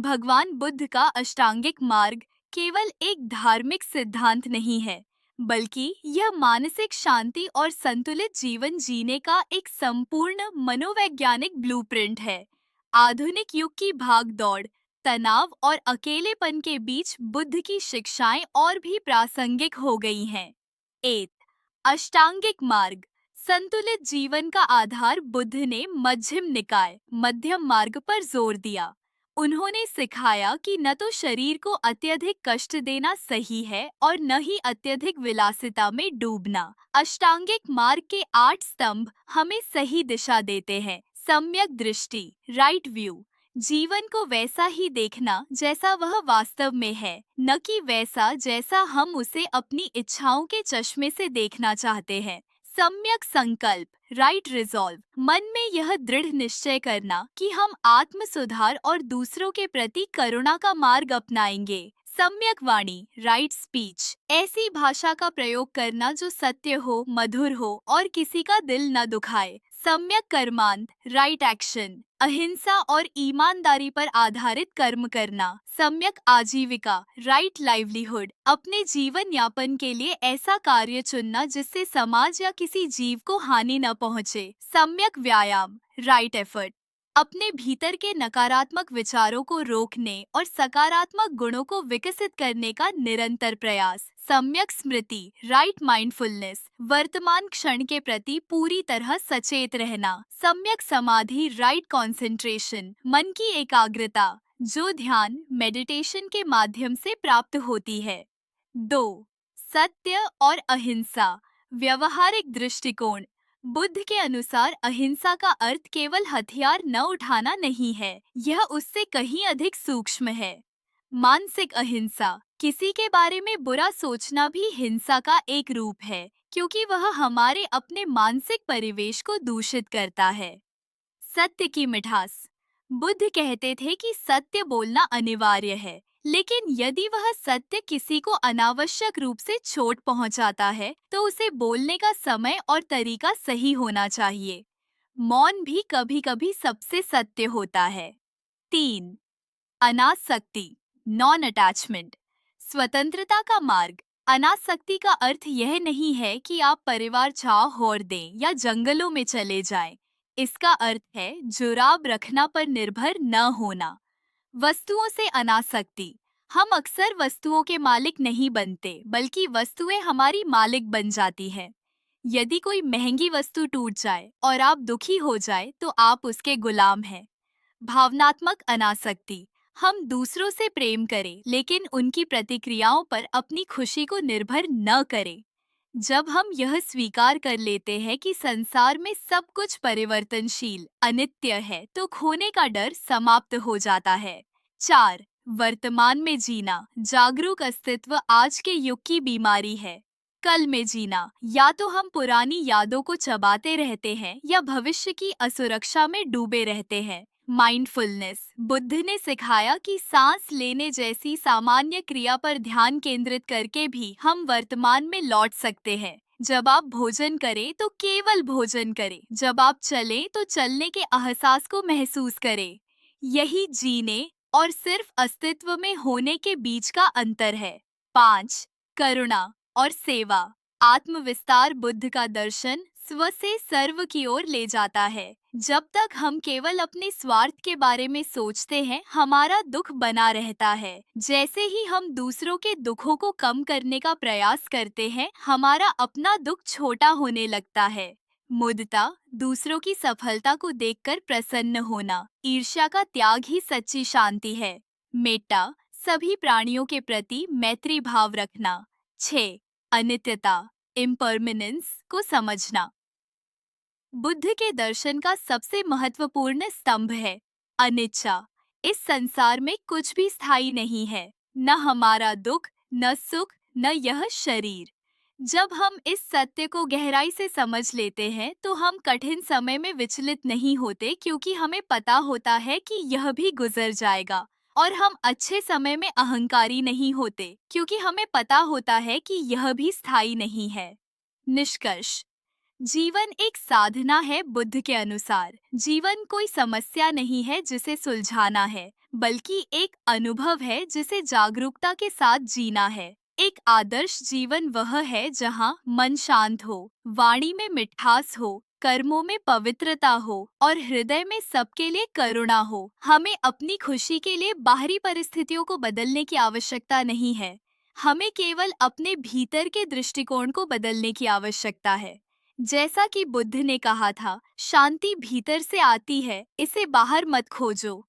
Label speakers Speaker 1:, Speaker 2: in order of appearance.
Speaker 1: भगवान बुद्ध का अष्टांगिक मार्ग केवल एक धार्मिक सिद्धांत नहीं है, बल्कि यह मानसिक शांति और संतुलित जीवन जीने का एक संपूर्ण मनोवैज्ञानिक ब्लूप्रिंट है। आधुनिक युग की भाग-दौड़, तनाव और अकेलेपन के बीच बुद्ध की शिक्षाएं और भी प्रासंगिक हो गई हैं। 8. अष्टांगिक मार्ग। संतुलित जीवन का आधार बुद्ध ने मध्यम निकाय मध्यम मार्ग पर जोर दिया। उन्होंने सिखाया कि न तो शरीर को अत्यधिक कष्ट देना सही है और न ही अत्यधिक विलासिता में डूबना। अष्टांगिक मार्ग के 8 स्तंभ हमें सही दिशा देते हैं। सम्यक दृष्टि, राइट व्यू। जीवन को वैसा ही देखना जैसा वह वास्तव में है, न कि वैसा जैसा हम उसे अपनी इच्छाओं के चश्मे से देखना चाहते हैं। सम्यक संकल्प, राइट रिजॉल्व। मन में यह दृढ़ निश्चय करना कि हम आत्म सुधार और दूसरों के प्रति करुणा का मार्ग अपनाएंगे। सम्यक वाणी, राइट स्पीच। ऐसी भाषा का प्रयोग करना जो सत्य हो, मधुर हो और किसी का दिल न दुखाए। सम्यक कर्मांत, राइट एक्शन। अहिंसा और ईमानदारी पर आधारित कर्म करना। सम्यक आजीविका, राइट लाइवलीहुड। अपने जीवन यापन के लिए ऐसा कार्य चुनना जिससे समाज या किसी जीव को हानि न पहुंचे। सम्यक व्यायाम, राइट एफर्ट। अपने भीतर के नकारात्मक विचारों को रोकने और सकारात्मक गुणों को विकसित करने का निरंतर प्रयास। सम्यक स्मृति, राइट माइंडफुलनेस। वर्तमान क्षण के प्रति पूरी तरह सचेत रहना। सम्यक समाधि, राइट कंसंट्रेशन। मन की एकाग्रता जो ध्यान मेडिटेशन के माध्यम से प्राप्त होती है। 2. सत्य और अहिंसा, व्यवहारिक दृष्टिकोण। बुद्ध के अनुसार अहिंसा का अर्थ केवल हथियार न उठाना नहीं है, यह उससे कहीं अधिक सूक्ष्म है। मानसिक अहिंसा, किसी के बारे में बुरा सोचना भी हिंसा का एक रूप है, क्योंकि वह हमारे अपने मानसिक परिवेश को दूषित करता है। सत्य की मिठास, बुद्ध कहते थे कि सत्य बोलना अनिवार्य है, लेकिन यदि वह सत्य किसी को अनावश्यक रूप से चोट पहुंचाता है, तो उसे बोलने का समय और तरीका सही होना चाहिए। मौन भी कभी-कभी सबसे सत्य होता है। 3. अनासक्ति, नॉन अटैचमेंट। स्वतंत्रता का मार्ग। अनासक्ति का अर्थ यह नहीं है कि आप परिवार छोड़ दें या जंगलों में चले जाएं। इसका अर्थ है जुड़ाव रखना पर निर्भर न होना। वस्तुओं से अनासक्ति। हम अक्सर वस्तुओं के मालिक नहीं बनते, बल्कि वस्तुएं हमारी मालिक बन जाती हैं। यदि कोई महंगी वस्तु टूट जाए और आप दुखी हो जाए, तो आप उसके गुलाम हैं। भावनात्मक अनासक्ति। हम दूसरों से प्रेम करें, लेकिन उनकी प्रतिक्रियाओं पर अपनी खुशी को निर्भर न करें। जब हम यह स्वीकार कर लेते हैं कि संसार में सब कुछ परिवर्तनशील, अनित्य है, तो खोने का डर समाप्त हो जाता है। 4. वर्तमान में जीना, जागरूक अस्तित्व आज के युग की बीमारी है। कल में जीना, या तो हम पुरानी यादों को चबाते रहते हैं या भविष्य की असुरक्षा में डूबे रहते हैं। माइंडफुलनेस, बुद्ध ने सिखाया कि सांस लेने जैसी सामान्य क्रिया पर ध्यान केंद्रित करके भी हम वर्तमान में लौट सकते हैं। जब आप भोजन करें तो केवल भोजन करें, जब आप चलें तो चलने के एहसास को महसूस करें। यही जीने और सिर्फ अस्तित्व में होने के बीच का अंतर है। 5. करुणा और सेवा, आत्मविस्तार। बुद्ध का दर्शन स्व से सर्व की ओर ले जाता है। जब तक हम केवल अपने स्वार्थ के बारे में सोचते हैं, हमारा दुख बना रहता है। जैसे ही हम दूसरों के दुखों को कम करने का प्रयास करते हैं, हमारा अपना दुख छोटा होने लगता है। मुदिता, दूसरों की सफलता को देखकर प्रसन्न होना। ईर्ष्या का त्याग ही सच्ची शांति है। मेट्टा, सभी प्राणियों के प्रति मैत्री भाव रखना। 6. अनित्यता, इम्परमानेंस को समझना। बुद्ध के दर्शन का सबसे महत्वपूर्ण स्तंभ है अनिच्छा। इस संसार में कुछ भी स्थायी नहीं है, न हमारा दुख, न सुख, न यह शरीर। जब हम इस सत्य को गहराई से समझ लेते हैं, तो हम कठिन समय में विचलित नहीं होते, क्योंकि हमें पता होता है कि यह भी गुजर जाएगा। और हम अच्छे समय में अहंकारी नहीं होते, क्योंकि हमें पता होता है कि यह भी स्थायी नहीं है। निष्कर्ष, जीवन एक साधना है। बुद्ध के अनुसार जीवन कोई समस्या नहीं है जिसे सुलझाना है, बल्कि एक अनुभव है जिसे जागरूकता के साथ जीना है। एक आदर्श जीवन वह है जहाँ मन शांत हो, वाणी में मिठास हो, कर्मों में पवित्रता हो और हृदय में सबके लिए करुणा हो। हमें अपनी खुशी के लिए बाहरी परिस्थितियों को बदलने की आवश्यकता नहीं है। हमें केवल अपने भीतर के दृष्टिकोण को बदलने की आवश्यकता है। जैसा कि बुद्ध ने कहा था, शांति भीतर से आती है, इसे बाहर मत खोजो।